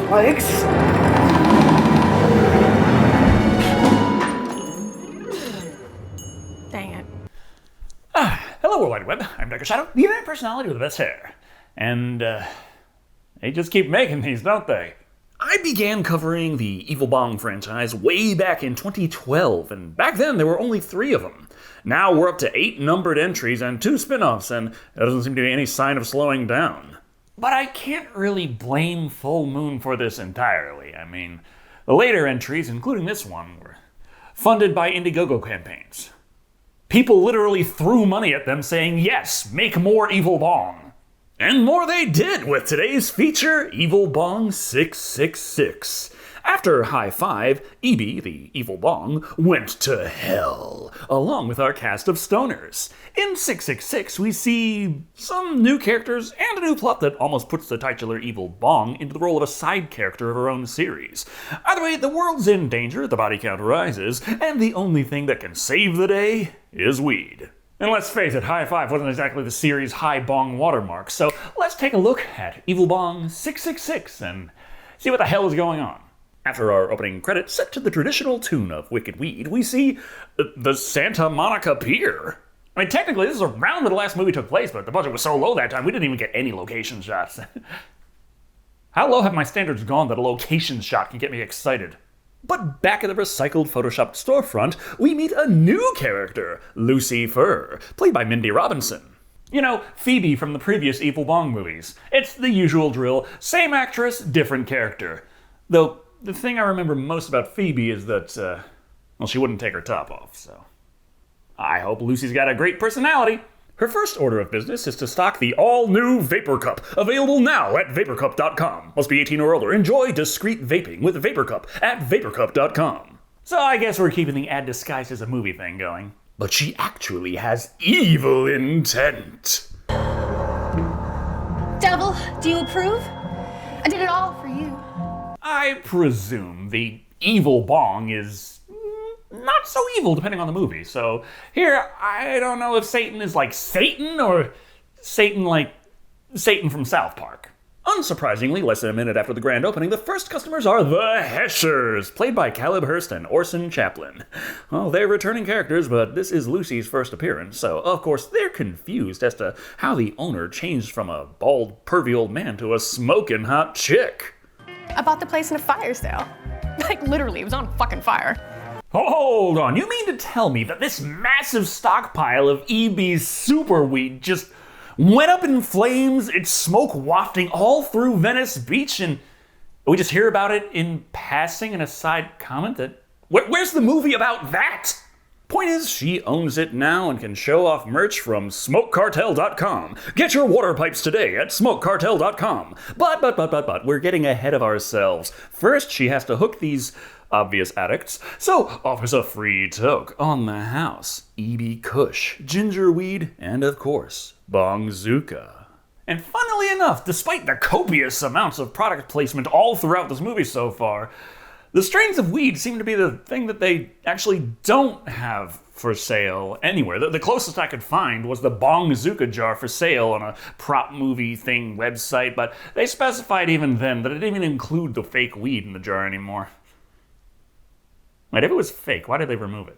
legs. Dang it. Hello, World Wide Web. I'm Dr. Shado, the internet personality with the best hair. And, they just keep making these, don't they? I began covering the Evil Bong franchise way back in 2012, and back then there were only 3 of them. Now we're up to 8 numbered entries and 2 spin-offs, and there doesn't seem to be any sign of slowing down. But I can't really blame Full Moon for this entirely. I mean, the later entries, including this one, were funded by Indiegogo campaigns. People literally threw money at them saying, yes, make more Evil Bong. And more they did with today's feature, Evil Bong 666. After High 5, EB, the Evil Bong, went to hell, along with our cast of stoners. In 666, we see some new characters and a new plot that almost puts the titular Evil Bong into the role of a side character of her own series. Either way, the world's in danger, the body count rises, and the only thing that can save the day is weed. And let's face it, High 5 wasn't exactly the series' high bong watermark, so let's take a look at Evil Bong 666 and see what the hell is going on. After our opening credits set to the traditional tune of Wicked Weed, we see the Santa Monica Pier. I mean, technically this is around where the last movie took place, but the budget was so low that time we didn't even get any location shots. How low have my standards gone that a location shot can get me excited? But back at the recycled photoshopped storefront, we meet a new character, Lucy Fur, played by Mindy Robinson. You know, Phoebe from the previous Evil Bong movies. It's the usual drill, same actress, different character. Though, the thing I remember most about Phoebe is that, well, she wouldn't take her top off, so. I hope Lucy's got a great personality. Her first order of business is to stock the all-new Vapor Cup, available now at vaporcup.com. Must be 18 or older. Enjoy discreet vaping with Vapor Cup at vaporcup.com. So I guess we're keeping the ad disguised as a movie thing going. But she actually has evil intent. Devil, do you approve? I did it all for you. I presume the Evil Bong is not so evil depending on the movie. So here, I don't know if Satan is like Satan or Satan like Satan from South Park. Unsurprisingly, less than a minute after the grand opening, the first customers are the Heshers, played by Caleb Hurst and Orson Chaplin. Well, they're returning characters, but this is Lucy's first appearance, so of course they're confused as to how the owner changed from a bald, pervy old man to a smoking hot chick. I bought the place in a fire sale. Like, literally, it was on fucking fire. Hold on, you mean to tell me that this massive stockpile of EB's superweed just went up in flames, its smoke wafting all through Venice Beach, and we just hear about it in passing in a side comment that... Where's the movie about that? Point is, she owns it now and can show off merch from SmokeCartel.com. Get your water pipes today at SmokeCartel.com. But, we're getting ahead of ourselves. First, she has to hook these obvious addicts, so offers a free toke on the house. EB Kush, Gingerweed, and of course, Bongzooka. And funnily enough, despite the copious amounts of product placement all throughout this movie so far, the strains of weed seem to be the thing that they actually don't have for sale anywhere. The closest I could find was the Bongzooka jar for sale on a prop movie thing website, but they specified even then that it didn't even include the fake weed in the jar anymore. Wait, if it was fake, why did they remove it?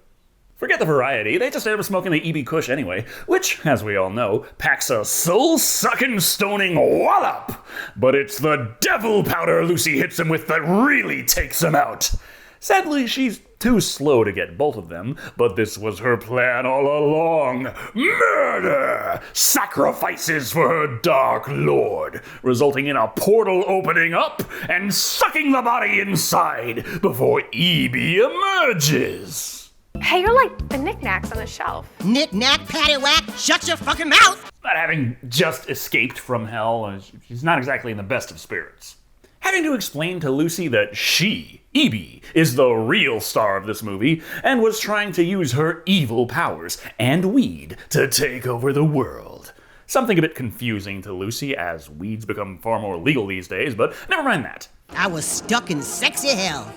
Forget the variety, they just ended up smoking the EB Kush anyway, which, as we all know, packs a soul-sucking, stoning wallop. But it's the devil powder Lucy hits him with that really takes him out. Sadly, she's too slow to get both of them, but this was her plan all along. Murder! Sacrifices for her dark lord, resulting in a portal opening up and sucking the body inside before EB emerges. Hey, you're like the knickknacks on the shelf. Knick-knack, paddywhack, shut your fucking mouth! But having just escaped from hell, she's not exactly in the best of spirits. Having to explain to Lucy that she, EB, is the real star of this movie, and was trying to use her evil powers and weed to take over the world. Something a bit confusing to Lucy, as weeds become far more legal these days, but never mind that. I was stuck in sexy hell.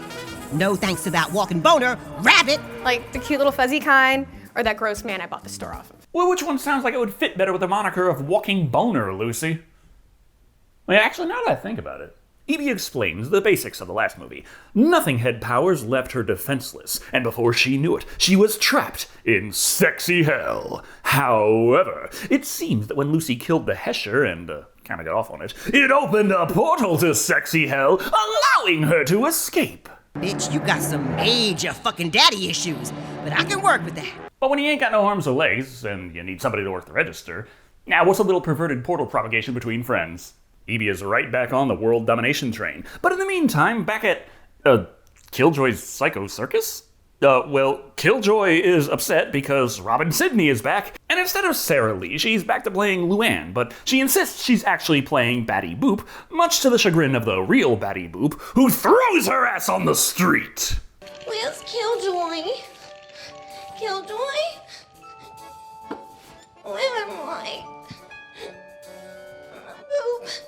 No thanks to that walking boner, rabbit! Like the cute little fuzzy kind, or that gross man I bought the store off of. Well, which one sounds like it would fit better with the moniker of walking boner, Lucy? Well, actually, now that I think about it, Evie explains the basics of the last movie. Nothing head powers left her defenseless, and before she knew it, she was trapped in sexy hell. However, it seems that when Lucy killed the Hesher and kinda got off on it, it opened a portal to sexy hell, allowing her to escape. Bitch, you got some major fucking daddy issues, but I can work with that. But when you ain't got no arms or legs, and you need somebody to work the register, now what's a little perverted portal propagation between friends? Evie is right back on the world domination train. But in the meantime, back at, Killjoy's Psycho Circus? Killjoy is upset because Robin Sidney is back, and instead of Sarah Lee, she's back to playing Luann, but she insists she's actually playing Batty Boop, much to the chagrin of the real Batty Boop, who throws her ass on the street. Where's Killjoy? Killjoy? Where am I? Boop.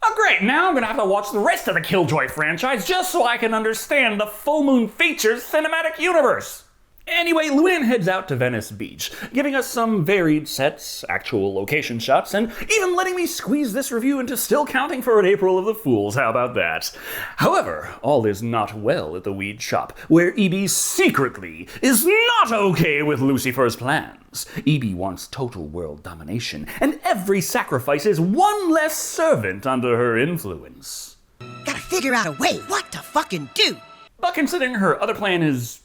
Oh great, now I'm gonna have to watch the rest of the Killjoy franchise just so I can understand the Full Moon Features cinematic universe. Anyway, Luann heads out to Venice Beach, giving us some varied sets, actual location shots, and even letting me squeeze this review into still counting for an April of the Fools. How about that? However, all is not well at the weed shop, where Evie secretly is not okay with Lucifer's plans. Evie wants total world domination, and every sacrifice is one less servant under her influence. Gotta figure out a way what to fucking do. But considering her other plan is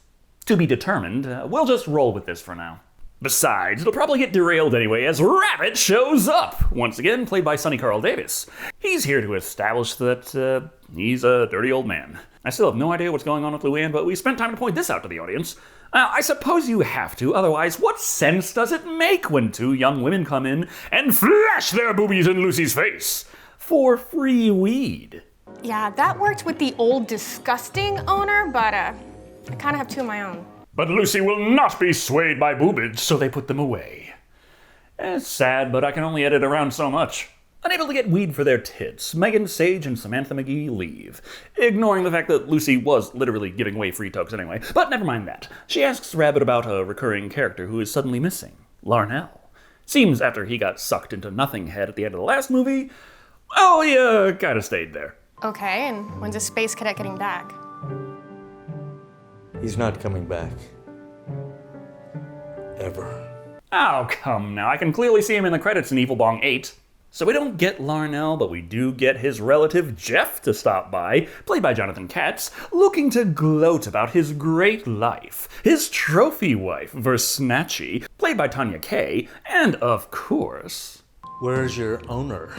to be determined, we'll just roll with this for now. Besides, it'll probably get derailed anyway as Rabbit shows up, once again played by Sonny Carl Davis. He's here to establish that he's a dirty old man. I still have no idea what's going on with Luann, but we spent time to point this out to the audience. I suppose you have to, otherwise what sense does it make when two young women come in and flash their boobies in Lucy's face for free weed? Yeah, that worked with the old disgusting owner, but I kind of have two of my own. But Lucy will not be swayed by boobage, so they put them away. It's sad, but I can only edit around so much. Unable to get weed for their tits, Megan Sage and Samantha McGee leave, ignoring the fact that Lucy was literally giving away free tokes anyway. But never mind that. She asks Rabbit about a recurring character who is suddenly missing, Larnell. Seems after he got sucked into Nothing Head at the end of the last movie, well, he kinda stayed there. Okay, and when's a space cadet getting back? He's not coming back. Ever. Oh, come now. I can clearly see him in the credits in Evil Bong 8. So we don't get Larnell, but we do get his relative Jeff to stop by, played by Jonathan Katz, looking to gloat about his great life, his trophy wife, Versnatchy, played by Tanya Kay, and of course... Where's your owner?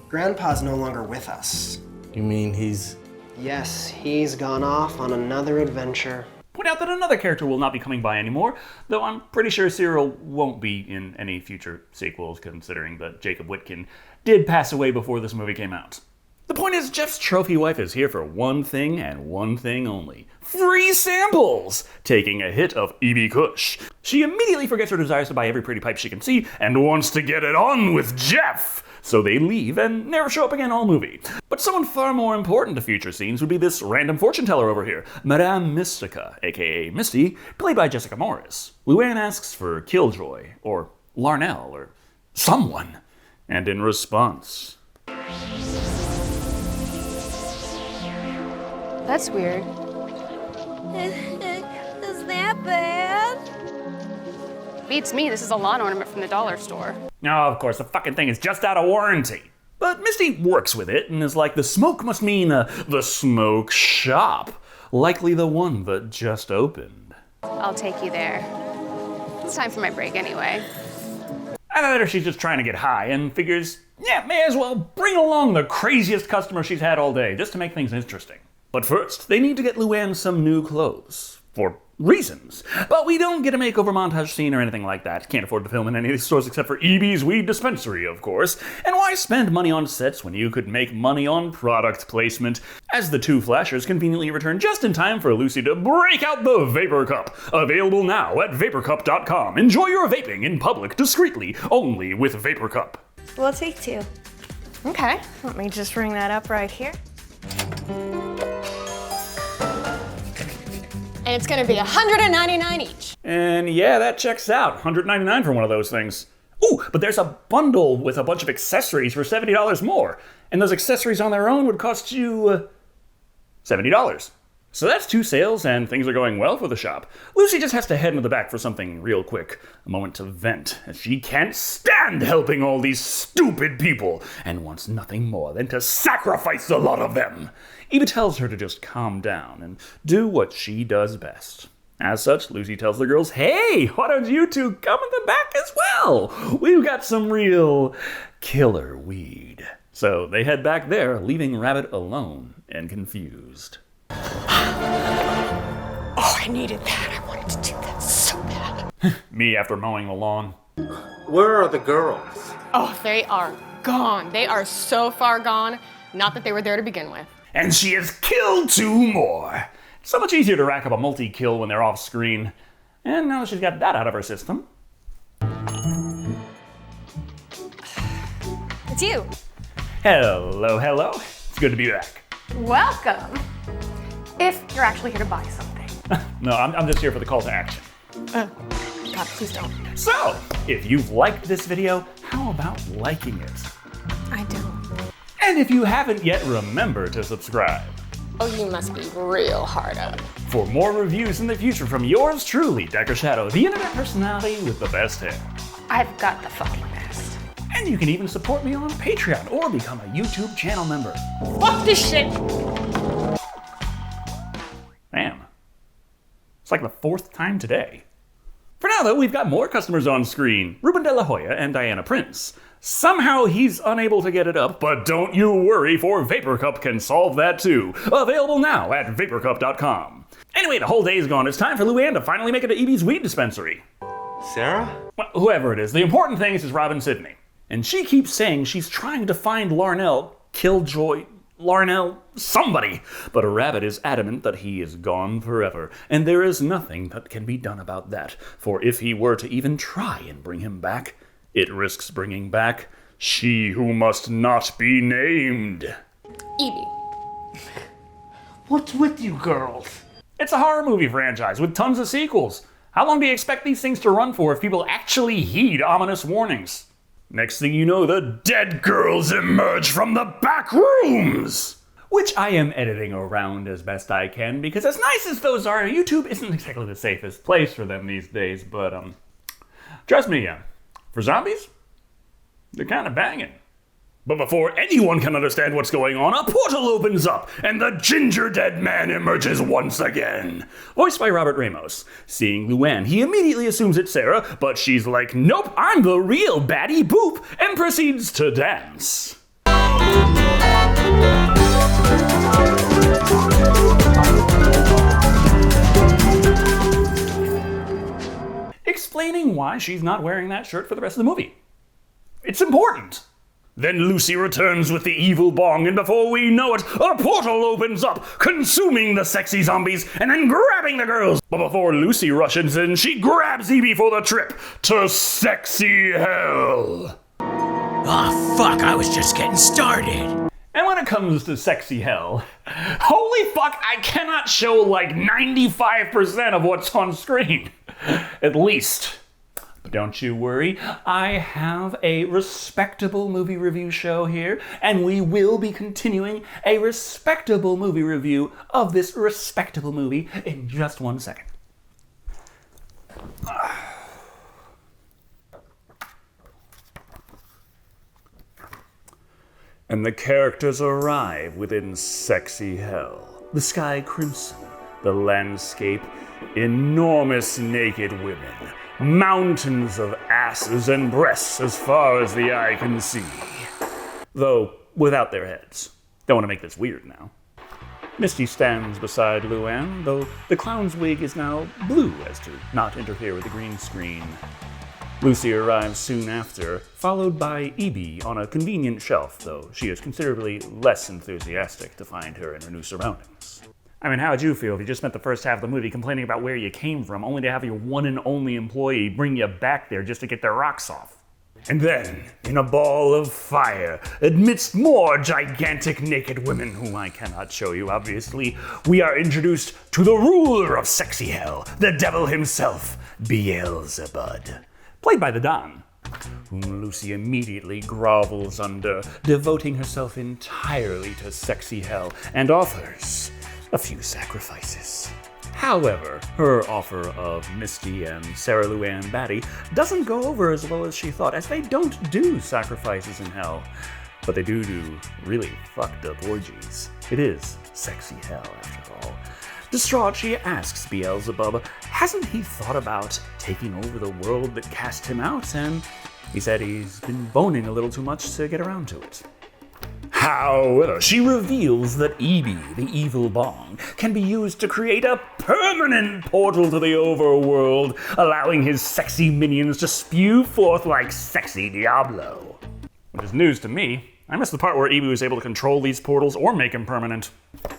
Grandpa's no longer with us. You mean he's... Yes, he's gone off on another adventure. Point out that another character will not be coming by anymore, though I'm pretty sure Cyril won't be in any future sequels, considering that Jacob Whitkin did pass away before this movie came out. The point is, Jeff's trophy wife is here for one thing and one thing only. Free samples! Taking a hit of EB Kush. She immediately forgets her desires to buy every pretty pipe she can see and wants to get it on with Jeff! So they leave and never show up again all movie. But someone far more important to future scenes would be this random fortune teller over here, Madame Mystica, aka Misty, played by Jessica Morris. Luann asks for Killjoy, or Larnell, or someone. And in response... That's weird. Is that bad? Beats me, this is a lawn ornament from the dollar store. Oh, of course, the fucking thing is just out of warranty. But Misty works with it and is like, the smoke must mean the smoke shop. Likely the one that just opened. I'll take you there. It's time for my break anyway. Either she's just trying to get high and figures, yeah, may as well bring along the craziest customer she's had all day just to make things interesting. But first, they need to get Luann some new clothes. For reasons. But we don't get a makeover montage scene or anything like that. Can't afford to film in any of these stores except for EB's Weed Dispensary, of course. And why spend money on sets when you could make money on product placement? As the two flashers conveniently return just in time for Lucy to break out the Vapor Cup. Available now at vaporcup.com. Enjoy your vaping in public discreetly, only with Vapor Cup. We'll take two. Okay, let me just ring that up right here. And it's gonna be $199 each. And yeah, that checks out. $199 for one of those things. Ooh, but there's a bundle with a bunch of accessories for $70 more. And those accessories on their own would cost you $70. So that's 2 sales, and things are going well for the shop. Lucy just has to head into the back for something real quick. A moment to vent, as she can't stand helping all these stupid people, and wants nothing more than to sacrifice a lot of them. Eva tells her to just calm down and do what she does best. As such, Lucy tells the girls, hey, why don't you two come in the back as well? We've got some real killer weed. So they head back there, leaving Rabbit alone and confused. Oh, I needed that. I wanted to do that so bad. Me after mowing the lawn. Where are the girls? Oh, they are gone. They are so far gone. Not that they were there to begin with. And she has killed 2 more. It's so much easier to rack up a multi-kill when they're off screen. And now that she's got that out of her system. It's you. Hello, hello. It's good to be back. Welcome. If you're actually here to buy something. No, I'm just here for the call to action. God, please don't. So, if you've liked this video, how about liking it? I don't. And if you haven't yet, remember to subscribe. Oh, you must be real hard up. For more reviews in the future from yours truly, Decker Shado, the internet personality with the best hair. I've got the fucking best. And you can even support me on Patreon or become a YouTube channel member. Fuck this shit! Man, it's like the 4th time today. For now, though, we've got more customers on screen. Ruben De La Hoya and Diana Prince. Somehow he's unable to get it up, but don't you worry, for Vapor Cup can solve that too. Available now at vaporcup.com. Anyway, the whole day's gone. It's time for Luann to finally make it to Evie's weed dispensary. Sarah? Well, whoever it is, the important thing is Robin Sidney. And she keeps saying she's trying to find Larnell, Killjoy, Larnell, somebody. But a rabbit is adamant that he is gone forever, and there is nothing that can be done about that. For if he were to even try and bring him back, it risks bringing back she who must not be named. Evie. What's with you girls? It's a horror movie franchise with tons of sequels. How long do you expect these things to run for if people actually heed ominous warnings? Next thing you know, the dead girls emerge from the back rooms! Which I am editing around as best I can, because as nice as those are, YouTube isn't exactly the safest place for them these days, but trust me, for zombies, they're kind of banging. But before anyone can understand what's going on, a portal opens up, and the ginger dead man emerges once again. Voiced by Robert Ramos. Seeing Luann, he immediately assumes it's Sarah, but she's like, nope, I'm the real baddie boop, and proceeds to dance. Explaining why she's not wearing that shirt for the rest of the movie. It's important. Then Lucy returns with the evil bong, and before we know it, a portal opens up, consuming the sexy zombies, and then grabbing the girls. But before Lucy rushes in, she grabs Evie for the trip to sexy hell. Oh, fuck, I was just getting started. And when it comes to sexy hell, holy fuck, I cannot show like 95% of what's on screen. At least. But don't you worry, I have a respectable movie review show here, and we will be continuing a respectable movie review of this respectable movie in just 1 second. And the characters arrive within sexy hell. The sky crimson, the landscape, enormous naked women, mountains of asses and breasts as far as the eye can see. Though, without their heads. Don't want to make this weird now. Misty stands beside Luann, though the clown's wig is now blue as to not interfere with the green screen. Lucy arrives soon after, followed by Evie on a convenient shelf, though she is considerably less enthusiastic to find her in her new surroundings. I mean, how'd you feel if you just spent the first half of the movie complaining about where you came from, only to have your one and only employee bring you back there just to get their rocks off? And then, in a ball of fire, amidst more gigantic naked women, whom I cannot show you, obviously, we are introduced to the ruler of sexy hell, the devil himself, Beelzebub, played by the Don, whom Lucy immediately grovels under, devoting herself entirely to sexy hell and offers a few sacrifices. However, her offer of Misty and Sarah Luann Batty doesn't go over as well as she thought, as they don't do sacrifices in hell, but they do really fucked up orgies. It is sexy hell, after all. Distraught, she asks Beelzebub, hasn't he thought about taking over the world that cast him out? And he said he's been boning a little too much to get around to it. However, she reveals that Evie, the evil Bong, can be used to create a permanent portal to the overworld, allowing his sexy minions to spew forth like sexy Diablo. Which is news to me. I missed the part where Evie was able to control these portals or make them permanent.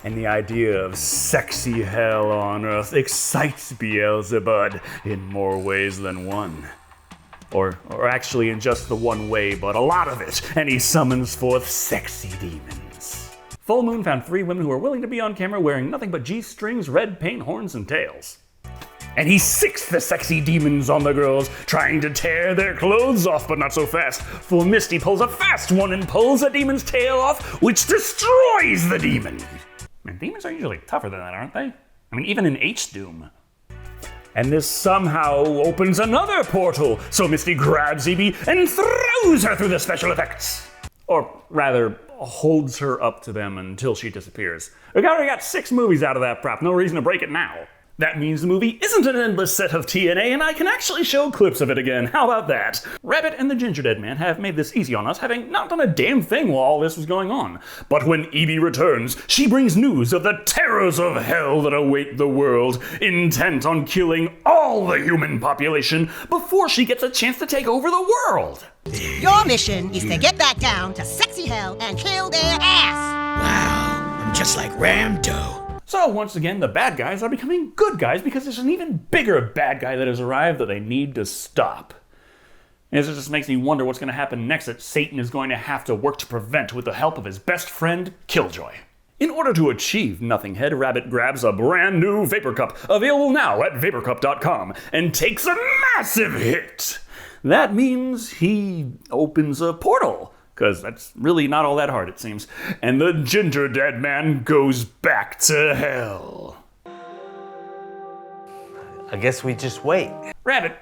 And the idea of sexy hell on Earth excites Beelzebub in more ways than one. Or actually in just the one way, but a lot of it, and he summons forth sexy demons. Full Moon found 3 women who were willing to be on camera wearing nothing but G-strings, red paint, horns, and tails. And he sicks the sexy demons on the girls, trying to tear their clothes off, but not so fast, for Misty pulls a fast one and pulls a demon's tail off, which destroys the demon. And demons are usually tougher than that, aren't they? I mean, even in H-Doom. And this somehow opens another portal, so Misty grabs Evie and throws her through the special effects. Or rather, holds her up to them until she disappears. We already got 6 movies out of that prop, no reason to break it now. That means the movie isn't an endless set of TNA, and I can actually show clips of it again. How about that? Rabbit and the Ginger Dead Man have made this easy on us, having not done a damn thing while all this was going on. But when Evie returns, she brings news of the terrors of hell that await the world, intent on killing all the human population before she gets a chance to take over the world. Your mission is to get back down to sexy hell and kill their ass. Wow, I'm just like Ramdo. So once again, the bad guys are becoming good guys because there's an even bigger bad guy that has arrived that they need to stop. And this just makes me wonder what's going to happen next that Satan is going to have to work to prevent with the help of his best friend, Killjoy. In order to achieve Nothing Head, Rabbit grabs a brand new Vapor Cup, available now at vaporcup.com, and takes a massive hit. That means he opens a portal. Because that's really not all that hard, it seems. And the Ginger Dead Man goes back to hell. I guess we just wait. Rabbit,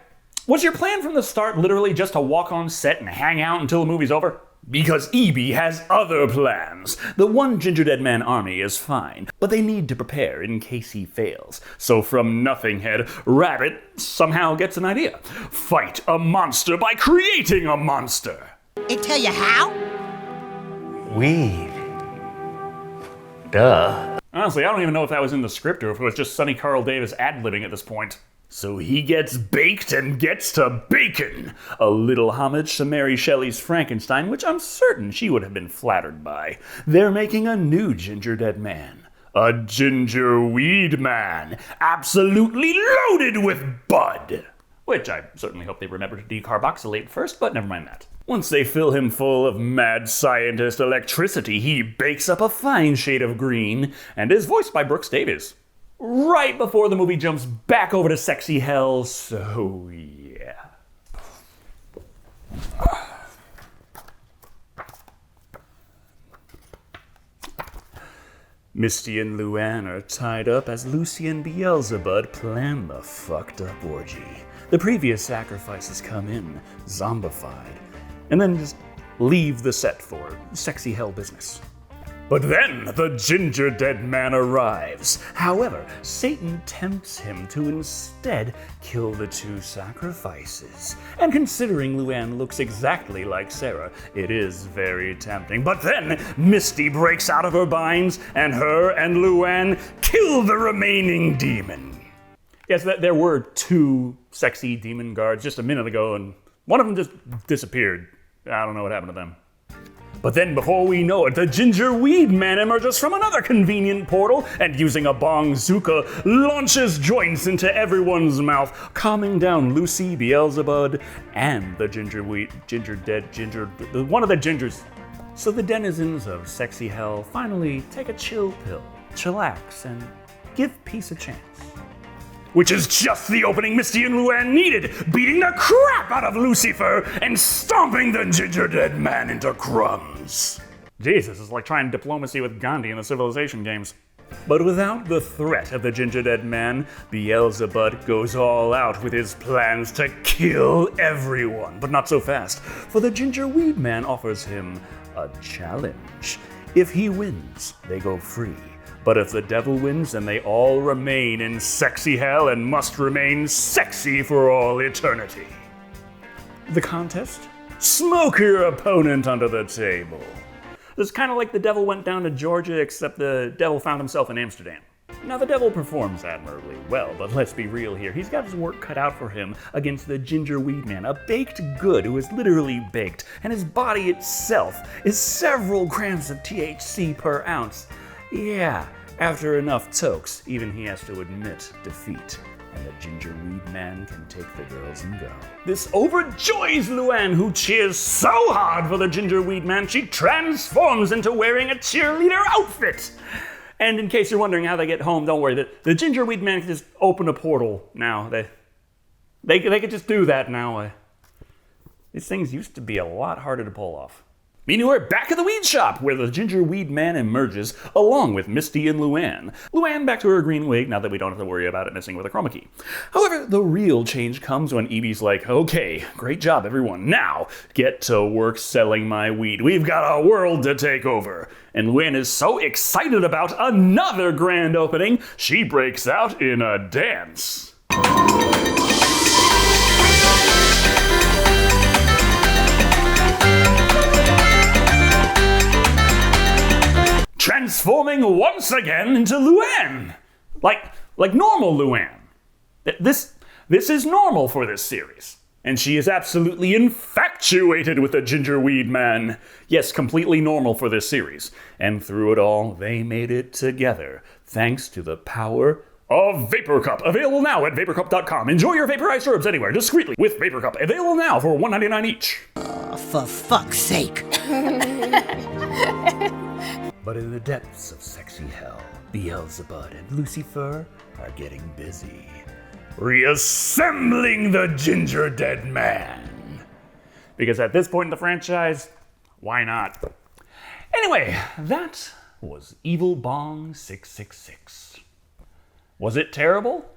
was your plan from the start literally just to walk on set and hang out until the movie's over? Because Evie has other plans. The one Ginger Dead Man army is fine, but they need to prepare in case he fails. So from Nothing Head, Rabbit somehow gets an idea. Fight a monster by creating a monster. It tell you how? Weed. Duh. Honestly, I don't even know if that was in the script or if it was just Sonny Carl Davis ad-libbing at this point. So he gets baked and gets to bacon. A little homage to Mary Shelley's Frankenstein, which I'm certain she would have been flattered by. They're making a new Ginger Dead Man. A Ginger Weed Man. Absolutely loaded with bud. Which I certainly hope they remember to decarboxylate first, but never mind that. Once they fill him full of mad scientist electricity, he bakes up a fine shade of green and is voiced by Brooks Davis. Right before the movie jumps back over to sexy hell, so yeah. Misty and Luann are tied up as Lucy and Beelzebub plan the fucked up orgy. The previous sacrifices come in, zombified, and then just leave the set for sexy hell business. But then the Ginger Dead Man arrives. However, Satan tempts him to instead kill the 2 sacrifices. And considering Luann looks exactly like Sarah, it is very tempting. But then Misty breaks out of her binds, and her and Luann kill the remaining demon. Yes, there were 2 sexy demon guards just a minute ago, and one of them just disappeared. I don't know what happened to them. But then before we know it, the Ginger Weed Man emerges from another convenient portal and using a bongzooka launches joints into everyone's mouth, calming down Lucy, Beelzebub, and the one of the gingers. So the denizens of sexy hell finally take a chill pill, chillax, and give peace a chance. which is just the opening Misty and Luann needed, beating the crap out of Lucifer and stomping the ginger dead man into crumbs. Jesus, it's like trying diplomacy with Gandhi in the Civilization games. But without the threat of the ginger dead man, Beelzebub goes all out with his plans to kill everyone. But not so fast, for the ginger weed man offers him a challenge. If he wins, they go free. But if the devil wins, then they all remain in sexy hell and must remain sexy for all eternity. The contest? Smoke your opponent under the table. It's kind of like the devil went down to Georgia, except the devil found himself in Amsterdam. Now, the devil performs admirably well, but let's be real here. He's got his work cut out for him against the ginger weed man, a baked good who is literally baked, and his body itself is several grams of THC per ounce. Yeah, after enough tokes, even he has to admit defeat. And the ginger weed man can take the girls and go. This overjoys Luann, who cheers so hard for the ginger weed man, she transforms into wearing a cheerleader outfit. And in case you're wondering how they get home, don't worry. The ginger weed man can just open a portal now. They could just do that now. These things used to be a lot harder to pull off. Meanwhile, we're back at the weed shop, where the ginger weed man emerges, along with Misty and Luann. Luann back to her green wig, now that we don't have to worry about it messing with a chroma key. However, the real change comes when Evie's like, okay, great job everyone, now get to work selling my weed. We've got a world to take over. And Luann is so excited about another grand opening, she breaks out in a dance. Transforming once again into Luann. Like normal Luann. This is normal for this series. And she is absolutely infatuated with the ginger weed man. Yes, completely normal for this series. And through it all, they made it together, thanks to the power of Vapor Cup. Available now at vaporcup.com. Enjoy your vaporized herbs anywhere, discreetly, with Vapor Cup. Available now for $1.99 each. For fuck's sake. But in the depths of sexy hell, Beelzebub and Lucifer are getting busy, reassembling the ginger dead man. Because at this point in the franchise, why not? Anyway, that was Evil Bong 666. Was it terrible?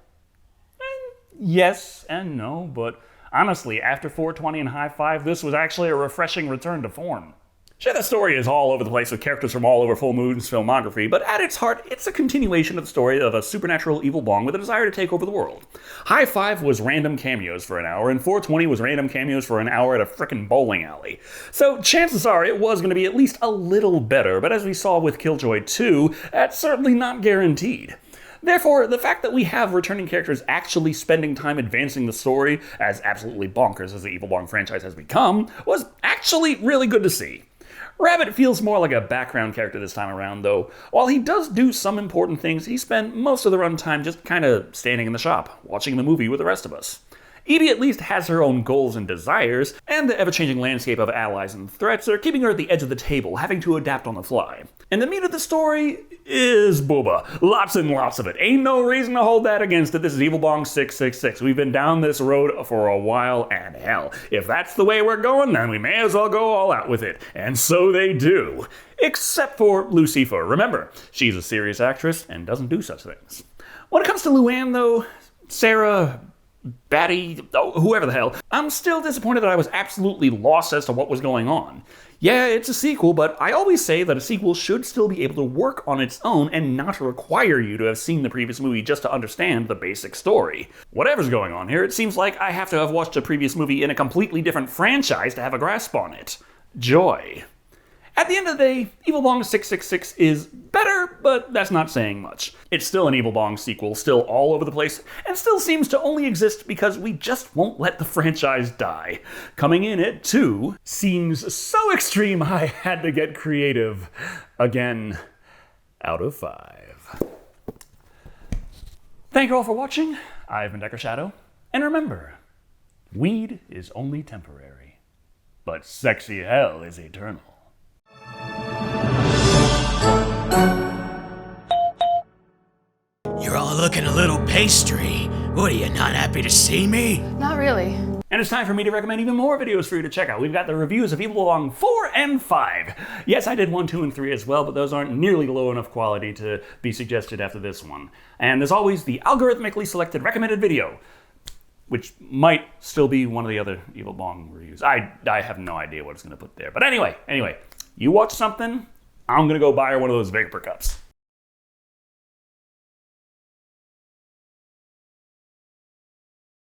Yes and no, but honestly, after 420 and High Five, this was actually a refreshing return to form. Sure, the story is all over the place with characters from all over Full Moon's filmography, but at its heart, it's a continuation of the story of a supernatural evil Bong with a desire to take over the world. High Five was random cameos for an hour, and 420 was random cameos for an hour at a frickin' bowling alley. So chances are it was going to be at least a little better, but as we saw with Killjoy 2, that's certainly not guaranteed. Therefore, the fact that we have returning characters actually spending time advancing the story, as absolutely bonkers as the Evil Bong franchise has become, was actually really good to see. Rabbit feels more like a background character this time around, though. While he does do some important things, he spent most of the runtime just kinda standing in the shop, watching the movie with the rest of us. Evie at least has her own goals and desires, and the ever-changing landscape of allies and threats are keeping her at the edge of the table, having to adapt on the fly. And the meat of the story is booba. Lots and lots of it. Ain't no reason to hold that against it. This is Evil Bong 666. We've been down this road for a while, and hell, if that's the way we're going, then we may as well go all out with it. And so they do. Except for Lucifer. Remember, she's a serious actress and doesn't do such things. When it comes to Luann, though, Sarah, Batty, whoever the hell, I'm still disappointed that I was absolutely lost as to what was going on. Yeah, it's a sequel, but I always say that a sequel should still be able to work on its own and not require you to have seen the previous movie just to understand the basic story. Whatever's going on here, it seems like I have to have watched a previous movie in a completely different franchise to have a grasp on it. Joy. At the end of the day, Evil Bong 666 is better, but that's not saying much. It's still an Evil Bong sequel, still all over the place, and still seems to only exist because we just won't let the franchise die. Coming in at 2 seems so extreme I had to get creative. Again, out of 5. Thank you all for watching. I've been Shado, and remember, weed is only temporary, but sexy hell is eternal. You're all looking a little pastry. What, are you not happy to see me? Not really. And it's time for me to recommend even more videos for you to check out. We've got the reviews of Evil Bong 4 and 5. Yes, I did 1, 2, and 3 as well, but those aren't nearly low enough quality to be suggested after this one. And there's always the algorithmically selected recommended video, which might still be one of the other Evil Bong reviews. I have no idea what it's going to put there. But anyway, you watch something, I'm going to go buy her one of those vapor cups.